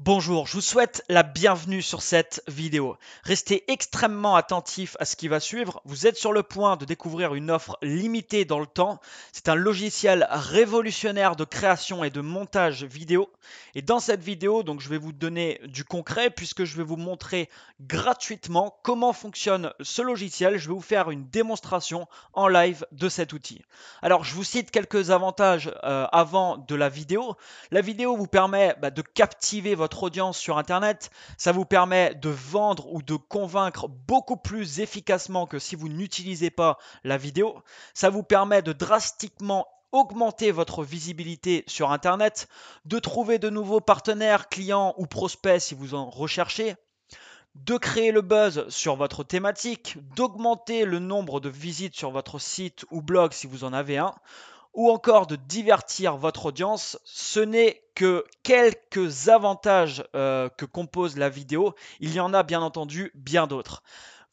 Bonjour, je vous souhaite la bienvenue sur cette vidéo. Restez extrêmement attentifs à ce qui va suivre. Vous êtes sur le point de découvrir une offre limitée dans le temps. C'est un logiciel révolutionnaire de création et de montage vidéo. Et dans cette vidéo, donc, je vais vous donner du concret puisque je vais vous montrer gratuitement comment fonctionne ce logiciel. Je vais vous faire une démonstration en live de cet outil. Alors, je vous cite quelques avantages avant de la vidéo. La vidéo vous permet de captiver votre audience sur Internet. Ça vous permet de vendre ou de convaincre beaucoup plus efficacement que si vous n'utilisez pas la vidéo. Ça vous permet de drastiquement augmenter votre visibilité sur Internet, de trouver de nouveaux partenaires, clients ou prospects si vous en recherchez, de créer le buzz sur votre thématique, d'augmenter le nombre de visites sur votre site ou blog si vous en avez un, ou encore de divertir votre audience. Ce n'est que quelques avantages que compose la vidéo. Il y en a bien entendu bien d'autres.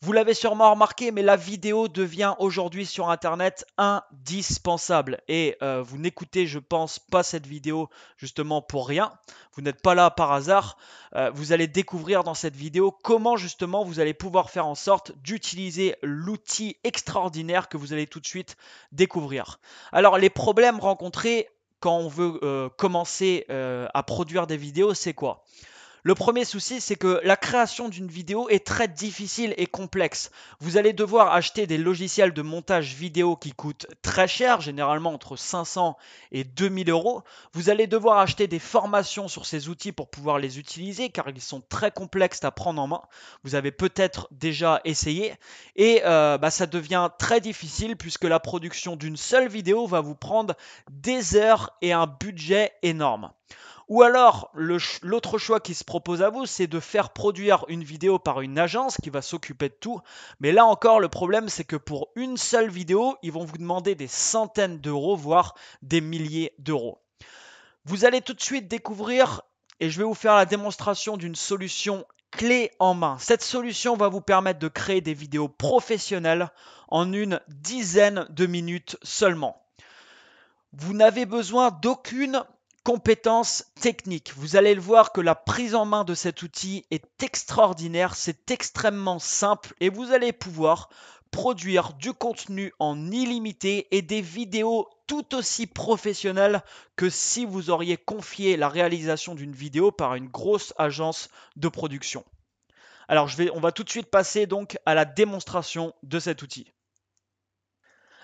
Vous l'avez sûrement remarqué, mais la vidéo devient aujourd'hui sur Internet indispensable. Et vous n'écoutez, je pense, pas cette vidéo justement pour rien. Vous n'êtes pas là par hasard. Vous allez découvrir dans cette vidéo comment justement vous allez pouvoir faire en sorte d'utiliser l'outil extraordinaire que vous allez tout de suite découvrir. Alors, les problèmes rencontrés quand on veut commencer à produire des vidéos, c'est quoi? Le premier souci, c'est que la création d'une vidéo est très difficile et complexe. Vous allez devoir acheter des logiciels de montage vidéo qui coûtent très cher, généralement entre 500 et 2000 euros. Vous allez devoir acheter des formations sur ces outils pour pouvoir les utiliser, car ils sont très complexes à prendre en main. Vous avez peut-être déjà essayé. Et ça devient très difficile puisque la production d'une seule vidéo va vous prendre des heures et un budget énorme. Ou alors, l'autre choix qui se propose à vous, c'est de faire produire une vidéo par une agence qui va s'occuper de tout. Mais là encore, le problème, c'est que pour une seule vidéo, ils vont vous demander des centaines d'euros, voire des milliers d'euros. Vous allez tout de suite découvrir, et je vais vous faire la démonstration d'une solution clé en main. Cette solution va vous permettre de créer des vidéos professionnelles en une dizaine de minutes seulement. Vous n'avez besoin d'aucune compétence technique. Vous allez le voir que la prise en main de cet outil est extraordinaire, c'est extrêmement simple et vous allez pouvoir produire du contenu en illimité et des vidéos tout aussi professionnelles que si vous auriez confié la réalisation d'une vidéo par une grosse agence de production. Alors on va tout de suite passer donc à la démonstration de cet outil.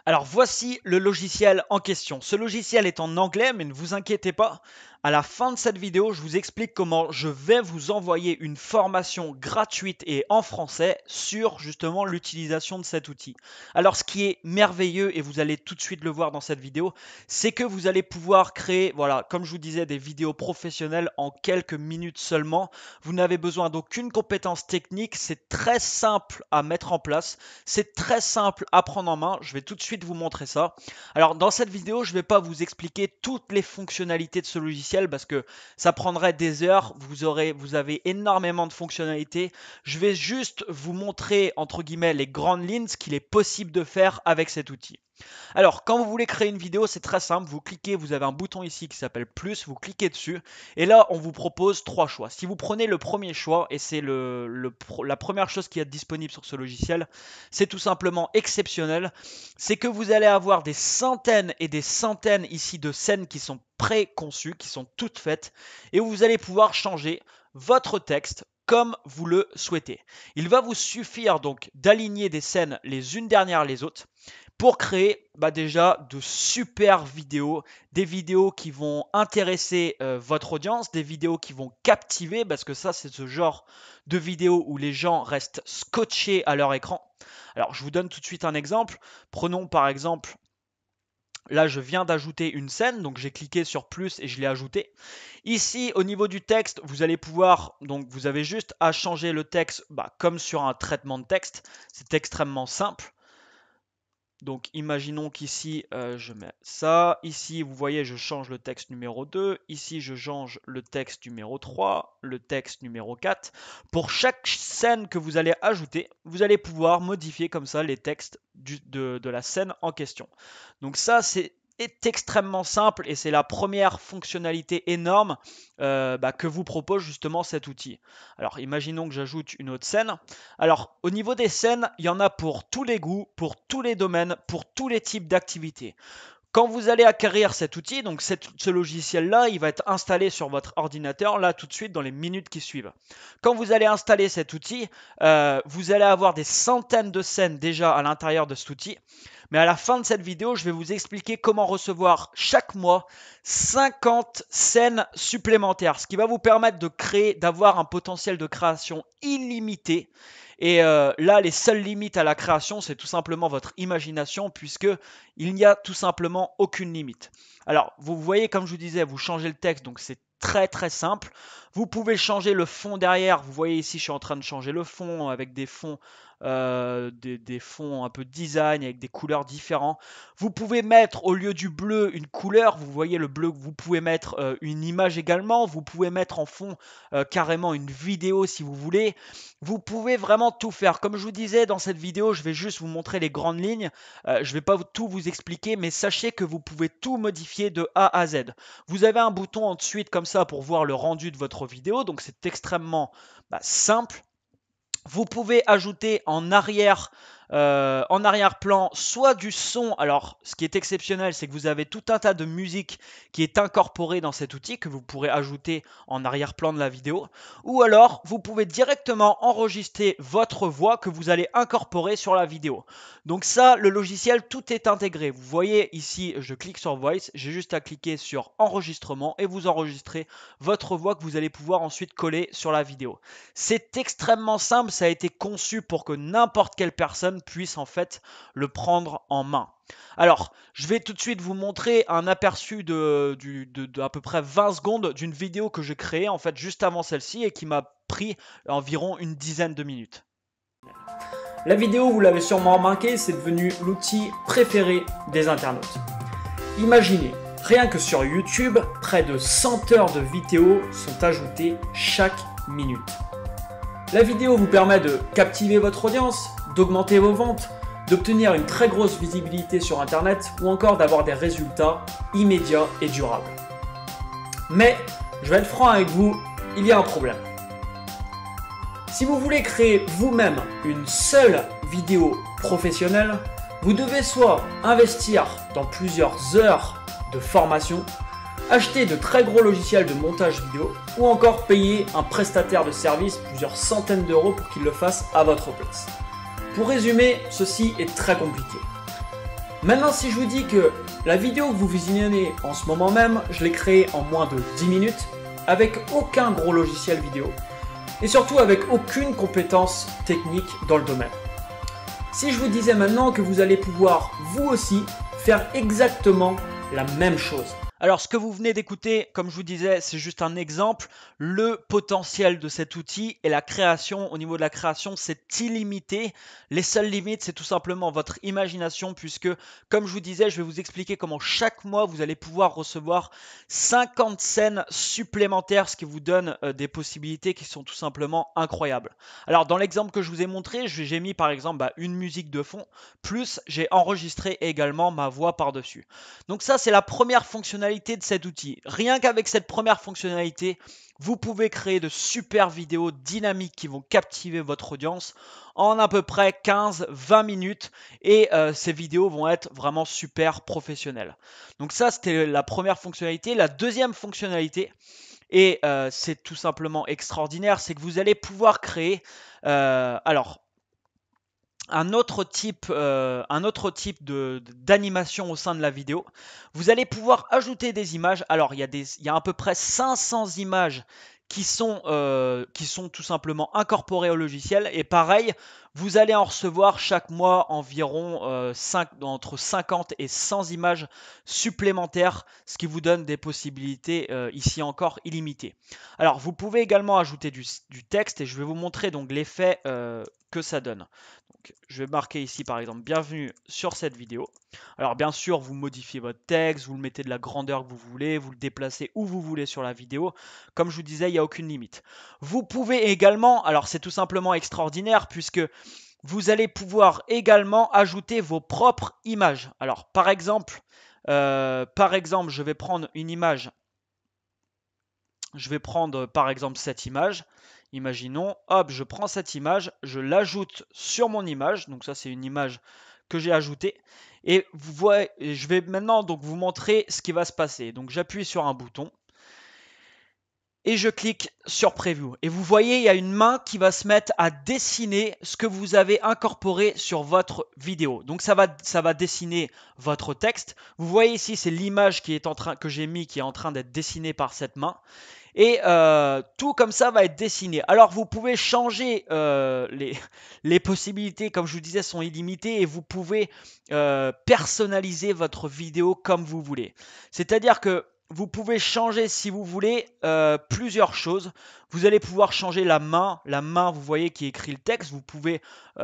Alors voici le logiciel en question. Ce logiciel est en anglais, mais ne vous inquiétez pas. À la fin de cette vidéo, je vous explique comment je vais vous envoyer une formation gratuite et en français sur justement l'utilisation de cet outil. Alors ce qui est merveilleux, et vous allez tout de suite le voir dans cette vidéo, c'est que vous allez pouvoir créer, voilà, comme je vous disais, des vidéos professionnelles en quelques minutes seulement. Vous n'avez besoin d'aucune compétence technique, c'est très simple à mettre en place, c'est très simple à prendre en main. Je vais tout de suite vous montrer ça. Alors dans cette vidéo, je ne vais pas vous expliquer toutes les fonctionnalités de ce logiciel parce que ça prendrait des heures. Vous avez énormément de fonctionnalités. Je vais juste vous montrer entre guillemets les grandes lignes, ce qu'il est possible de faire avec cet outil. Alors, quand vous voulez créer une vidéo, c'est très simple. Vous cliquez, vous avez un bouton ici qui s'appelle plus, vous cliquez dessus. Et là, on vous propose trois choix. Si vous prenez le premier choix, et c'est la première chose qui est disponible sur ce logiciel, c'est tout simplement exceptionnel. C'est que vous allez avoir des centaines et des centaines ici de scènes qui sont préconçues, qui sont toutes faites. Et où vous allez pouvoir changer votre texte comme vous le souhaitez. Il va vous suffire donc d'aligner des scènes les unes derrière les autres pour créer déjà de super vidéos, des vidéos qui vont intéresser votre audience, des vidéos qui vont captiver, parce que ça c'est ce genre de vidéos où les gens restent scotchés à leur écran. Alors je vous donne tout de suite un exemple. Prenons par exemple, là je viens d'ajouter une scène, donc j'ai cliqué sur plus et je l'ai ajouté. Ici au niveau du texte, vous allez pouvoir, donc vous avez juste à changer le texte comme sur un traitement de texte, c'est extrêmement simple. Donc imaginons qu'ici je mets ça, ici vous voyez je change le texte numéro 2, ici je change le texte numéro 3, le texte numéro 4. Pour chaque scène que vous allez ajouter, vous allez pouvoir modifier comme ça les textes de la scène en question. Donc ça c'est est extrêmement simple et c'est la première fonctionnalité énorme que vous propose justement cet outil. Alors imaginons que j'ajoute une autre scène. Alors au niveau des scènes, il y en a pour tous les goûts, pour tous les domaines, pour tous les types d'activités. Quand vous allez acquérir cet outil, donc ce logiciel-là, il va être installé sur votre ordinateur, là tout de suite dans les minutes qui suivent. Quand vous allez installer cet outil, vous allez avoir des centaines de scènes déjà à l'intérieur de cet outil. Mais à la fin de cette vidéo, je vais vous expliquer comment recevoir chaque mois 50 scènes supplémentaires, ce qui va vous permettre de créer, d'avoir un potentiel de création illimité. Et là, les seules limites à la création, c'est tout simplement votre imagination, puisque il n'y a tout simplement aucune limite. Alors, vous voyez, comme je vous disais, vous changez le texte, donc c'est très très simple. Vous pouvez changer le fond derrière. Vous voyez ici, je suis en train de changer le fond avec des fonds, des fonds un peu design avec des couleurs différentes. Vous pouvez mettre au lieu du bleu une couleur. Vous voyez le bleu. Vous pouvez mettre une image également. Vous pouvez mettre en fond carrément une vidéo si vous voulez. Vous pouvez vraiment tout faire. Comme je vous disais dans cette vidéo, je vais juste vous montrer les grandes lignes. Je ne vais pas tout vous expliquer, mais sachez que vous pouvez tout modifier de A à Z. Vous avez un bouton ensuite comme ça pour voir le rendu de votre vidéo, donc c'est extrêmement simple. Vous pouvez ajouter en arrière-plan soit du son. Alors ce qui est exceptionnel, c'est que vous avez tout un tas de musique qui est incorporée dans cet outil que vous pourrez ajouter en arrière-plan de la vidéo, ou alors vous pouvez directement enregistrer votre voix que vous allez incorporer sur la vidéo. Donc ça, le logiciel, tout est intégré. Vous voyez ici, je clique sur Voice, j'ai juste à cliquer sur enregistrement et vous enregistrez votre voix que vous allez pouvoir ensuite coller sur la vidéo. C'est extrêmement simple, ça a été conçu pour que n'importe quelle personne puisse en fait le prendre en main. Alors, je vais tout de suite vous montrer un aperçu de à peu près 20 secondes d'une vidéo que j'ai créée en fait juste avant celle-ci et qui m'a pris environ une dizaine de minutes. La vidéo, vous l'avez sûrement remarqué, c'est devenu l'outil préféré des internautes. Imaginez, rien que sur YouTube, près de 100 heures de vidéos sont ajoutées chaque minute. La vidéo vous permet de captiver votre audience, d'augmenter vos ventes, d'obtenir une très grosse visibilité sur Internet ou encore d'avoir des résultats immédiats et durables. Mais, je vais être franc avec vous, il y a un problème. Si vous voulez créer vous-même une seule vidéo professionnelle, vous devez soit investir dans plusieurs heures de formation, acheter de très gros logiciels de montage vidéo ou encore payer un prestataire de service plusieurs centaines d'euros pour qu'il le fasse à votre place. Pour résumer, ceci est très compliqué. Maintenant, si je vous dis que la vidéo que vous visionnez en ce moment même, je l'ai créée en moins de 10 minutes avec aucun gros logiciel vidéo et surtout avec aucune compétence technique dans le domaine. Si je vous disais maintenant que vous allez pouvoir vous aussi faire exactement la même chose. Alors, ce que vous venez d'écouter, comme je vous disais, c'est juste un exemple. Le potentiel de cet outil et la création, au niveau de la création, c'est illimité. Les seules limites, c'est tout simplement votre imagination puisque, comme je vous disais, je vais vous expliquer comment chaque mois, vous allez pouvoir recevoir 50 scènes supplémentaires, ce qui vous donne des possibilités qui sont tout simplement incroyables. Alors, dans l'exemple que je vous ai montré, j'ai mis par exemple une musique de fond, plus j'ai enregistré également ma voix par-dessus. Donc ça, c'est la première fonctionnalité de cet outil. Rien qu'avec cette première fonctionnalité, vous pouvez créer de super vidéos dynamiques qui vont captiver votre audience en à peu près 15-20 minutes et ces vidéos vont être vraiment super professionnelles. Donc ça, c'était la première fonctionnalité. La deuxième fonctionnalité, et c'est tout simplement extraordinaire, c'est que vous allez pouvoir créer un autre type d'animation au sein de la vidéo. Vous allez pouvoir ajouter des images. Alors, il y a à peu près 500 images qui sont tout simplement incorporées au logiciel. Et pareil, vous allez en recevoir chaque mois environ entre 50 et 100 images supplémentaires, ce qui vous donne des possibilités ici encore illimitées. Alors, vous pouvez également ajouter du texte et je vais vous montrer donc l'effet que ça donne. Donc, je vais marquer ici par exemple bienvenue sur cette vidéo. Alors bien sûr vous modifiez votre texte, vous le mettez de la grandeur que vous voulez, vous le déplacez où vous voulez sur la vidéo. Comme je vous disais, il n'y a aucune limite. Vous pouvez également, alors c'est tout simplement extraordinaire puisque vous allez pouvoir également ajouter vos propres images. Alors par exemple, Par exemple, je vais prendre une image. Je vais prendre par exemple cette image. Imaginons, hop, je prends cette image, je l'ajoute sur mon image. Donc ça, c'est une image que j'ai ajoutée. Et vous voyez, je vais maintenant donc vous montrer ce qui va se passer. Donc j'appuie sur un bouton et je clique sur Preview. Et vous voyez, il y a une main qui va se mettre à dessiner ce que vous avez incorporé sur votre vidéo. Donc ça va dessiner votre texte. Vous voyez ici, c'est l'image que j'ai mis qui est en train d'être dessinée par cette main. Et tout comme ça va être dessiné. Alors vous pouvez changer les possibilités, comme je vous disais, sont illimitées et vous pouvez personnaliser votre vidéo comme vous voulez. C'est-à-dire que vous pouvez changer, si vous voulez, plusieurs choses. Vous allez pouvoir changer la main. La main, vous voyez, qui écrit le texte. Vous pouvez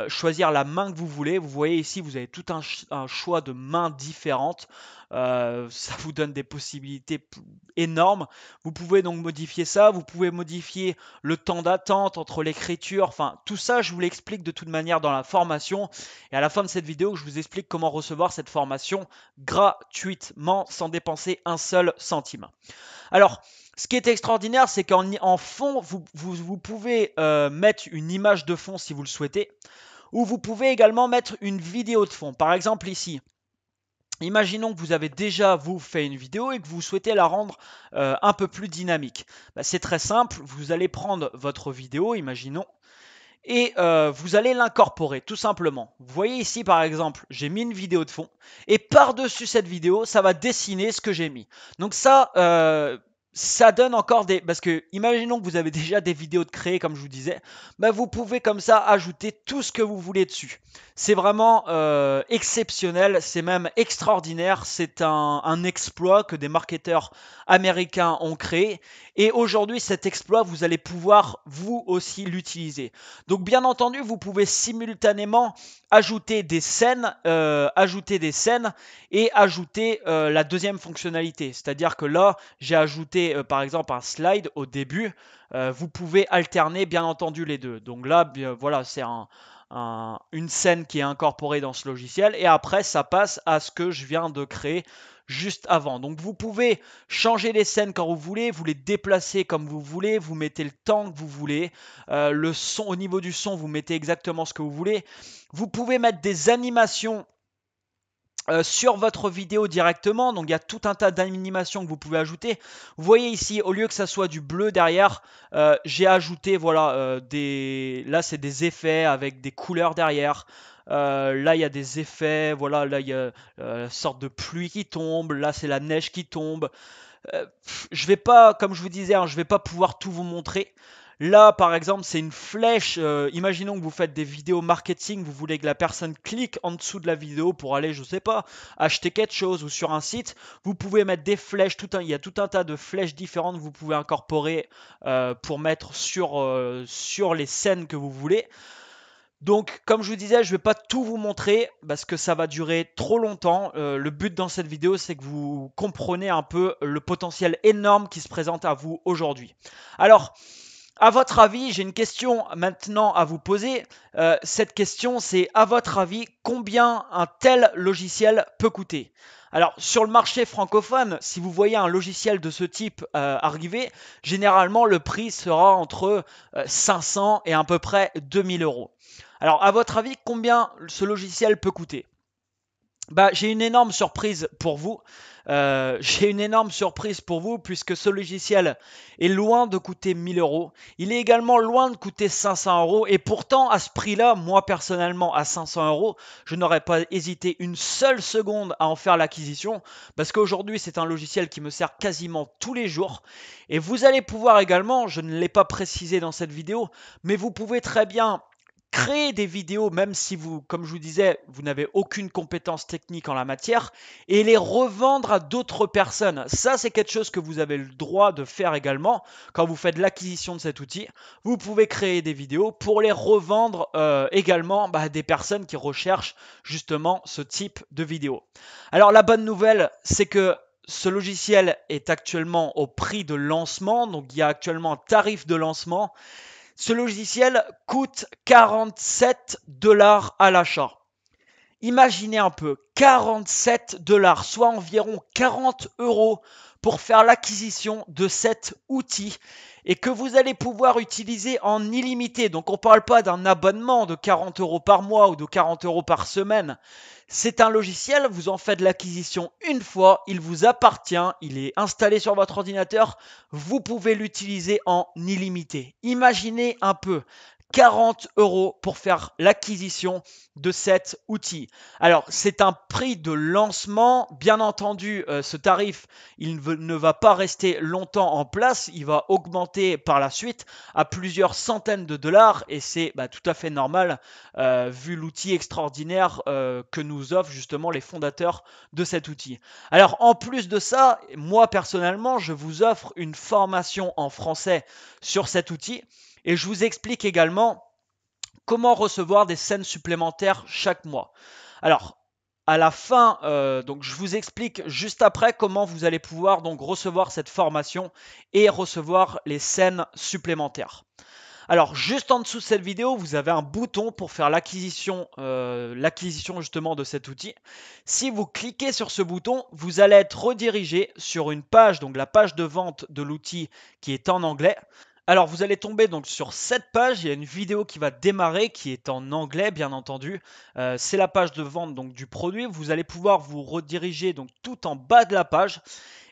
choisir la main que vous voulez. Vous voyez ici, vous avez tout un choix de mains différentes. Ça vous donne des possibilités énormes. Vous pouvez donc modifier ça. Vous pouvez modifier le temps d'attente entre l'écriture. Enfin, tout ça, je vous l'explique de toute manière dans la formation. Et à la fin de cette vidéo, je vous explique comment recevoir cette formation gratuitement sans dépenser un seul centime. Alors, ce qui est extraordinaire, c'est qu'en fond, vous pouvez mettre une image de fond si vous le souhaitez, ou vous pouvez également mettre une vidéo de fond. Par exemple ici, imaginons que vous avez déjà fait une vidéo et que vous souhaitez la rendre un peu plus dynamique. C'est très simple, vous allez prendre votre vidéo, imaginons, et vous allez l'incorporer tout simplement. Vous voyez ici par exemple, j'ai mis une vidéo de fond et par-dessus cette vidéo, ça va dessiner ce que j'ai mis. Donc ça donne encore des... Parce que imaginons que vous avez déjà des vidéos de créer comme je vous disais, vous pouvez comme ça ajouter tout ce que vous voulez dessus. C'est vraiment exceptionnel, c'est même extraordinaire, c'est un exploit que des marketeurs américains ont créé. Et aujourd'hui, cet exploit, vous allez pouvoir vous aussi l'utiliser. Donc bien entendu, vous pouvez simultanément ajouter des scènes et ajouter la deuxième fonctionnalité. C'est-à-dire que là, j'ai ajouté par exemple un slide au début. Vous pouvez alterner bien entendu les deux. Donc là, voilà, c'est une scène qui est incorporée dans ce logiciel et après ça passe à ce que je viens de créer juste avant. Donc vous pouvez changer les scènes quand vous voulez, vous les déplacer comme vous voulez, vous mettez le temps que vous voulez, le son, au niveau du son, vous mettez exactement ce que vous voulez. Vous pouvez mettre des animations sur votre vidéo directement, donc il y a tout un tas d'animations que vous pouvez ajouter. Vous voyez ici, au lieu que ça soit du bleu derrière, j'ai ajouté, voilà, là c'est des effets avec des couleurs derrière. Là il y a des effets, voilà, là il y a une sorte de pluie qui tombe, là c'est la neige qui tombe. Je vais pas, comme je vous disais, je vais pas pouvoir tout vous montrer. Là, par exemple, c'est une flèche. Imaginons que vous faites des vidéos marketing, vous voulez que la personne clique en dessous de la vidéo pour aller, je sais pas, acheter quelque chose ou sur un site. Vous pouvez mettre des flèches, il y a tout un tas de flèches différentes que vous pouvez incorporer pour mettre sur les scènes que vous voulez. Donc, comme je vous disais, je ne vais pas tout vous montrer parce que ça va durer trop longtemps. Le but dans cette vidéo, c'est que vous compreniez un peu le potentiel énorme qui se présente à vous aujourd'hui. Alors, à votre avis, j'ai une question maintenant à vous poser. Cette question, c'est à votre avis, combien un tel logiciel peut coûter? Alors, sur le marché francophone, si vous voyez un logiciel de ce type arriver, généralement, le prix sera entre 500 et à peu près 2000 euros. Alors, à votre avis, combien ce logiciel peut coûter? J'ai une énorme surprise pour vous. Puisque ce logiciel est loin de coûter 1000 euros. Il est également loin de coûter 500 euros. Et pourtant, à ce prix-là, moi personnellement, à 500 euros, je n'aurais pas hésité une seule seconde à en faire l'acquisition. Parce qu'aujourd'hui, c'est un logiciel qui me sert quasiment tous les jours. Et vous allez pouvoir également, je ne l'ai pas précisé dans cette vidéo, mais vous pouvez très bien créer des vidéos, même si vous, comme je vous disais, vous n'avez aucune compétence technique en la matière, et les revendre à d'autres personnes. Ça, c'est quelque chose que vous avez le droit de faire également quand vous faites l'acquisition de cet outil. Vous pouvez créer des vidéos pour les revendre également à des personnes qui recherchent justement ce type de vidéo. Alors, la bonne nouvelle, c'est que ce logiciel est actuellement au prix de lancement, donc il y a actuellement un tarif de lancement. Ce logiciel coûte 47 $ à l'achat. Imaginez un peu, 47 $, soit environ 40 € pour faire l'acquisition de cet outil et que vous allez pouvoir utiliser en illimité. Donc on ne parle pas d'un abonnement de 40 € par mois ou de 40 € par semaine. C'est un logiciel, vous en faites l'acquisition une fois, il vous appartient, il est installé sur votre ordinateur, vous pouvez l'utiliser en illimité. Imaginez un peu, 40 € pour faire l'acquisition de cet outil. Alors, c'est un prix de lancement. Bien entendu, ce tarif, il ne va pas rester longtemps en place. Il va augmenter par la suite à plusieurs centaines de dollars et c'est tout à fait normal vu l'outil extraordinaire que nous offrent justement les fondateurs de cet outil. Alors, en plus de ça, moi personnellement, je vous offre une formation en français sur cet outil. Et je vous explique également comment recevoir des scènes supplémentaires chaque mois. Alors, à la fin, donc je vous explique juste après comment vous allez pouvoir donc recevoir cette formation et recevoir les scènes supplémentaires. Alors, juste en dessous de cette vidéo, vous avez un bouton pour faire l'acquisition justement de cet outil. Si vous cliquez sur ce bouton, vous allez être redirigé sur une page, donc la page de vente de l'outil qui est en anglais. Alors, vous allez tomber donc sur cette page. Il y a une vidéo qui va démarrer, qui est en anglais, bien entendu. C'est la page de vente donc du produit. Vous allez pouvoir vous rediriger donc tout en bas de la page.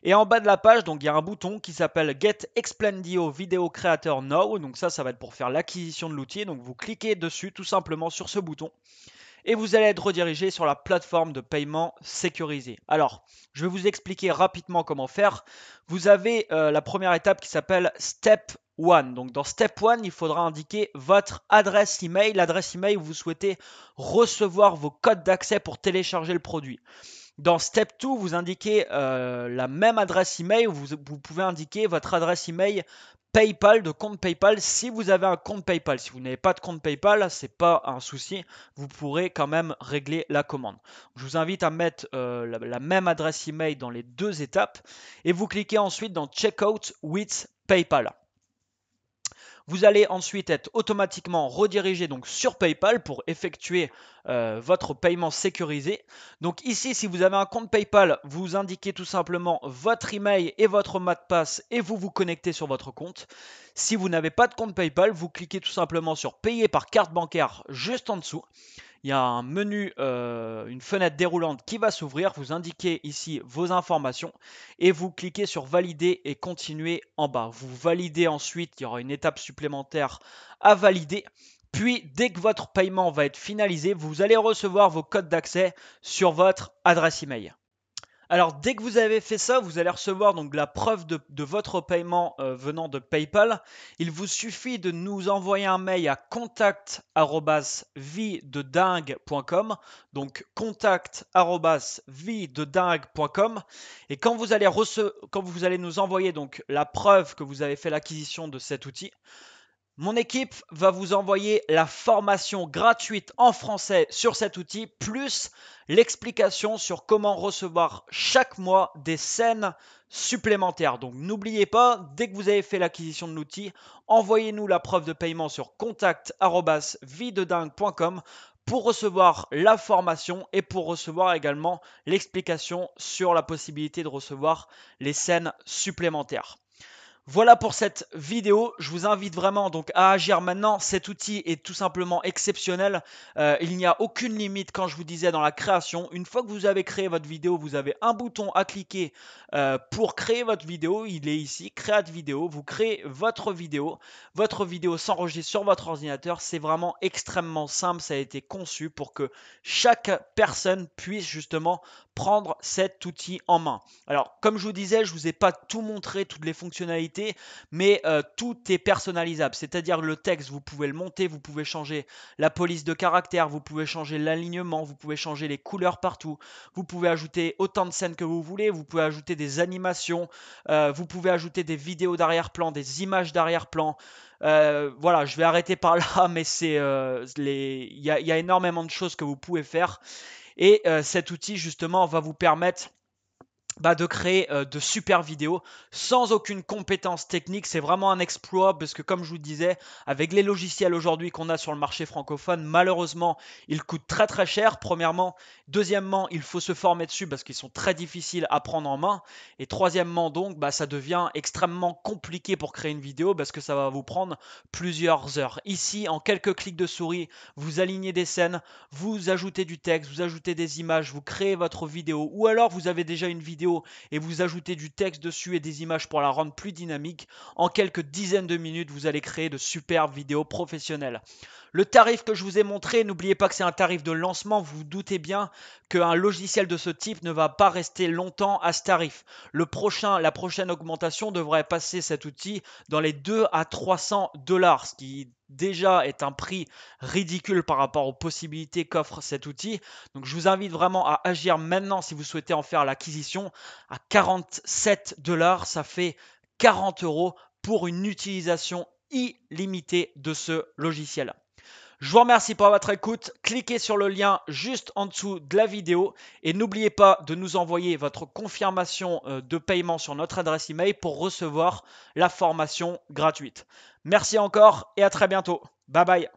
Et en bas de la page, donc il y a un bouton qui s'appelle Get Explendio Video Creator Now. Donc ça va être pour faire l'acquisition de l'outil. Donc vous cliquez dessus tout simplement sur ce bouton. Et vous allez être redirigé sur la plateforme de paiement sécurisée. Alors, je vais vous expliquer rapidement comment faire. Vous avez la première étape qui s'appelle Step 1. Donc dans Step 1, il faudra indiquer votre adresse email, l'adresse email où vous souhaitez recevoir vos codes d'accès pour télécharger le produit. Dans Step 2, vous indiquez la même adresse email où vous pouvez indiquer votre adresse email PayPal, de compte PayPal, si vous avez un compte PayPal. Si vous n'avez pas de compte PayPal, ce n'est pas un souci, vous pourrez quand même régler la commande. Je vous invite à mettre la même adresse email dans les deux étapes et vous cliquez ensuite dans Checkout with PayPal. Vous allez ensuite être automatiquement redirigé donc sur PayPal pour effectuer votre paiement sécurisé. Donc ici, si vous avez un compte PayPal, vous indiquez tout simplement votre email et votre mot de passe et vous vous connectez sur votre compte. Si vous n'avez pas de compte PayPal, vous cliquez tout simplement sur payer par carte bancaire juste en dessous. Il y a un menu, une fenêtre déroulante qui va s'ouvrir. Vous indiquez ici vos informations et vous cliquez sur valider et continuer en bas. Vous validez ensuite, il y aura une étape supplémentaire à valider. Puis, dès que votre paiement va être finalisé, vous allez recevoir vos codes d'accès sur votre adresse email. Alors, dès que vous avez fait ça, vous allez recevoir donc la preuve de votre paiement venant de PayPal. Il vous suffit de nous envoyer un mail à contact@viededingue.com. Donc contact@viededingue.com. Et quand vous allez nous envoyer donc la preuve que vous avez fait l'acquisition de cet outil, mon équipe va vous envoyer la formation gratuite en français sur cet outil, plus l'explication sur comment recevoir chaque mois des scènes supplémentaires. Donc n'oubliez pas, dès que vous avez fait l'acquisition de l'outil, envoyez-nous la preuve de paiement sur contact@viededingue.com pour recevoir la formation et pour recevoir également l'explication sur la possibilité de recevoir les scènes supplémentaires. Voilà pour cette vidéo. Je vous invite vraiment donc à agir maintenant. Cet outil est tout simplement exceptionnel. Il n'y a aucune limite, quand je vous disais, dans la création. Une fois que vous avez créé votre vidéo, vous avez un bouton à cliquer pour créer votre vidéo. Il est ici, Create Vidéo. Vous créez votre vidéo. Votre vidéo s'enregistre sur votre ordinateur. C'est vraiment extrêmement simple. Ça a été conçu pour que chaque personne puisse justement prendre cet outil en main. Alors, comme je vous disais, je ne vous ai pas tout montré, toutes les fonctionnalités, mais tout est personnalisable. C'est-à-dire le texte, vous pouvez le monter, vous pouvez changer la police de caractère, vous pouvez changer l'alignement, vous pouvez changer les couleurs partout, vous pouvez ajouter autant de scènes que vous voulez, vous pouvez ajouter des animations, vous pouvez ajouter des vidéos d'arrière-plan, des images d'arrière-plan. Voilà, je vais arrêter par là, mais il y a énormément de choses que vous pouvez faire. Et cet outil justement va vous permettre de créer de super vidéos sans aucune compétence technique. C'est vraiment un exploit parce que comme je vous disais, avec les logiciels aujourd'hui qu'on a sur le marché francophone, malheureusement, ils coûtent très très cher, premièrement. Deuxièmement, il faut se former dessus parce qu'ils sont très difficiles à prendre en main. Et troisièmement, donc, ça devient extrêmement compliqué pour créer une vidéo parce que ça va vous prendre plusieurs heures. Ici, en quelques clics de souris, vous alignez des scènes, vous ajoutez du texte, vous ajoutez des images, vous créez votre vidéo ou alors vous avez déjà une vidéo et vous ajoutez du texte dessus et des images pour la rendre plus dynamique. En quelques dizaines de minutes, vous allez créer de superbes vidéos professionnelles. Le tarif que je vous ai montré, n'oubliez pas que c'est un tarif de lancement. Vous vous doutez bien qu'un logiciel de ce type ne va pas rester longtemps à ce tarif. La prochaine augmentation devrait passer cet outil dans les 2 à 300 dollars, ce qui déjà est un prix ridicule par rapport aux possibilités qu'offre cet outil. Donc je vous invite vraiment à agir maintenant si vous souhaitez en faire l'acquisition. À 47 dollars, ça fait 40 euros pour une utilisation illimitée de ce logiciel. Je vous remercie pour votre écoute. Cliquez sur le lien juste en dessous de la vidéo et n'oubliez pas de nous envoyer votre confirmation de paiement sur notre adresse email pour recevoir la formation gratuite. Merci encore et à très bientôt. Bye bye.